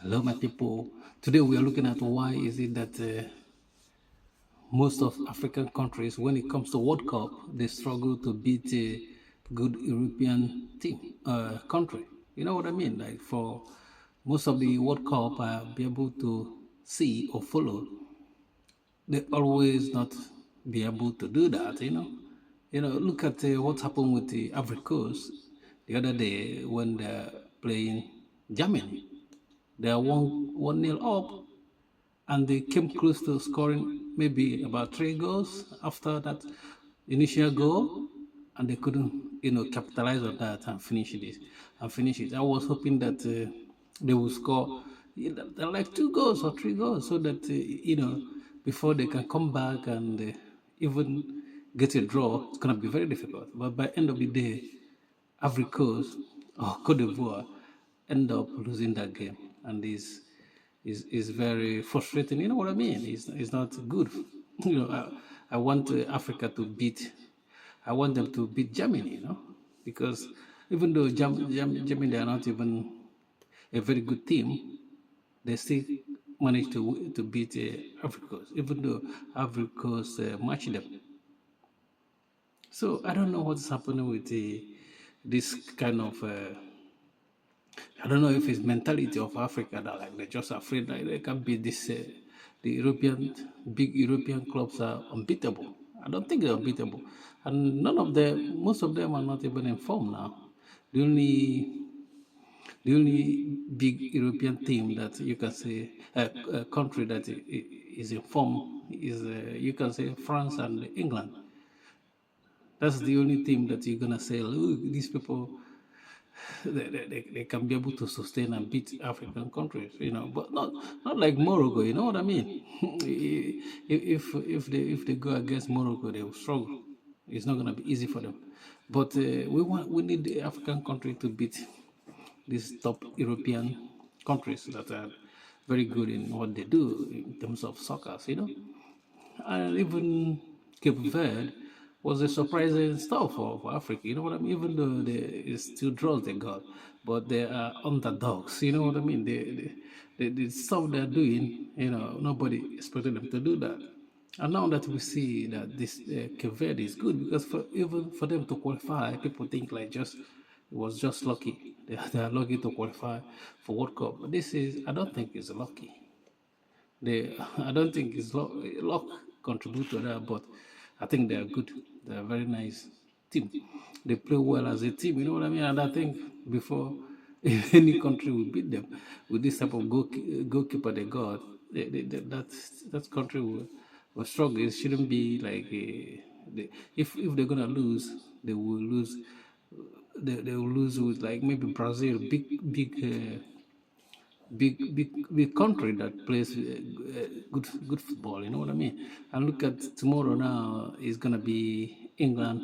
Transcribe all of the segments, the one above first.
Hello, my people. Today we are looking at why is it that most of African countries, when it comes to World Cup, they struggle to beat a good European team, country. You know what I mean? Like for most of the World Cup, I'll be able to see or follow. They always not be able to do that. Look at what happened with the Ivory Coast the other day when they're playing Germany. They are one nil up, and they came close to scoring maybe about 3 goals after that initial goal, and they couldn't, capitalize on that and finish it. I was hoping that they would score like 2 goals or 3 goals, so that before they can come back and even get a draw, it's gonna be very difficult. But by end of the day, Ivory Coast or Cote d'Ivoire end up losing that game, and is very frustrating. You know what I mean? It's not good. I want Africa to beat. I want them to beat Germany. Because even though Germany are not even a very good team, they still managed to beat Ivory Coast, even though Ivory Coast matched them. So I don't know what's happening with this kind of. I don't know if it's mentality of Africa that like they're just afraid like they can beat this. The big European clubs are unbeatable. I don't think they're unbeatable, and most of them are not even in form now. The only, the only big European team that you can say, a country that is in form is you can say France and England. That's the only team that you're gonna say, look, these people they can be able to sustain and beat African countries, but not like Morocco. You know what I mean? If they go against Morocco, they will struggle. It's not going to be easy for them. But we need the African country to beat these top European countries that are very good in what they do in terms of soccer. And even Cape Verde was a surprising stuff for Africa. You know what I mean? Even though it's still draws they got, but they are underdogs. You know what I mean? The stuff they're doing, nobody expected them to do that. And now that we see that this Cape Verde is good, because even for them to qualify, people think like it was just lucky. They are lucky to qualify for World Cup. But I don't think it's lucky. I don't think it's luck contribute to that, but I think they are good. They are a very nice team. They play well as a team. You know what I mean? And I think before any country will beat them with this type of goalkeeper they got, that country will struggle. It shouldn't be like if they're gonna lose, they will lose. They will lose with like maybe Brazil, big country that plays good football. You know what I mean? And look at tomorrow now is gonna be England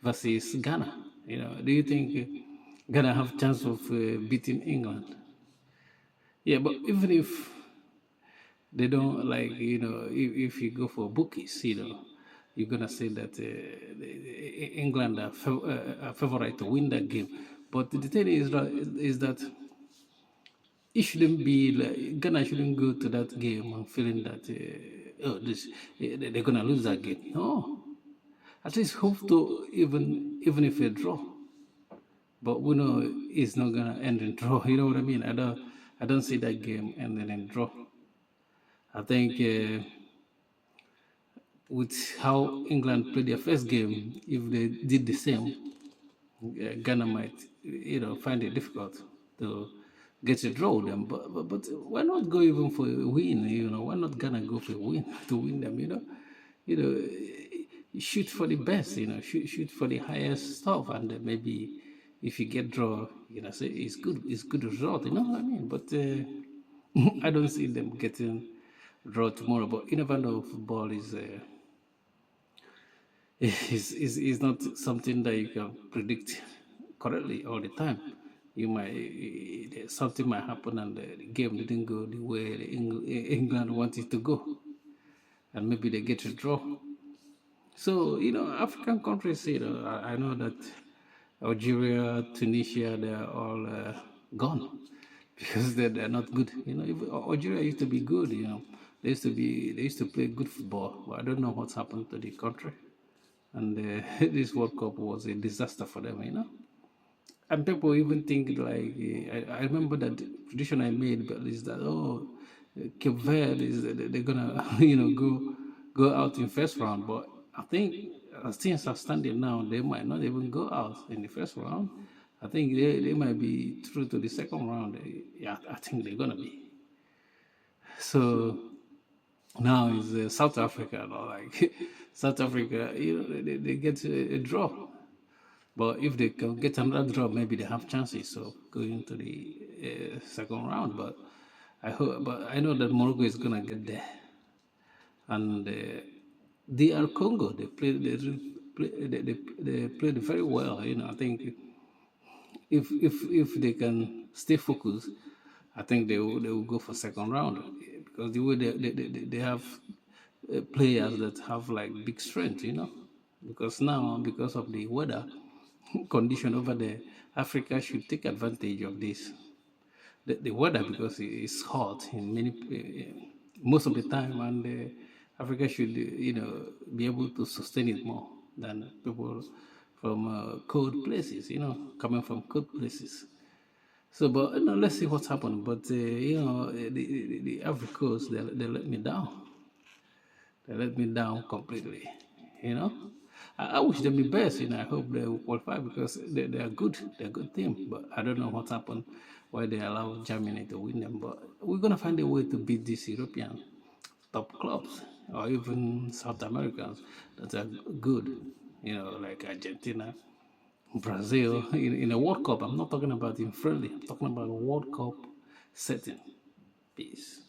versus Ghana. Do you think Ghana have chance of beating England? Yeah, but even if they don't like, if you go for bookies, you're gonna say that England are favorite to win that game. But the thing is that it shouldn't be like Ghana shouldn't go to that game and feeling that they're gonna lose that game. No, at least hope to even if a draw, but we know it's not gonna end in draw. You know what I mean? I don't see that game ending in draw. I think with how England played their first game, if they did the same, Ghana might, find it difficult to get a draw with them. But why not go even for a win? Why not Ghana go for a win to win them? You know, shoot for the best. Shoot for the highest stuff, and maybe if you get draw, say it's good. It's good result. You know what I mean? But I don't see them getting draw tomorrow. But you never know. Football is not something that you can predict correctly all the time. Something might happen and the game didn't go the way England wanted to go, and maybe they get a draw. So African countries, I know that Algeria, Tunisia, they're all gone. because they're not good. Even Algeria used to be good. They used to play good football, but I don't know what's happened to the country. And this World Cup was a disaster for them. And people even think like I remember that prediction I made, but is that Cape Verde is they're gonna go out in first round, but I think as things are standing now, they might not even go out in the first round. I think they might be through to the second round. Yeah, I think they're gonna be. So now is South Africa, like South Africa, they get a draw. But if they can get another draw, maybe they have chances of going to the second round. But I know that Morocco is gonna get there, and DR Congo they played very well. I think if they can stay focused, I think they will go for second round because the way they have players that have like big strength. Because now because of the weather condition over there, Africa should take advantage of this. The weather because it's hot in most of the time, and Africa should be able to sustain it more than people from cold places. Coming from cold places. So, but let's see what's happened. But the Africa Coast, they let me down. They let me down completely. You know, I wish them the best. I hope they will qualify because they are good. They're a good team. But I don't know what happened, why they allow Germany to win them. But we're gonna find a way to beat these European top clubs or even South Americans that are good. Like Argentina, Brazil in a World Cup. I'm not talking about in friendly. I'm talking about a World Cup setting. Peace.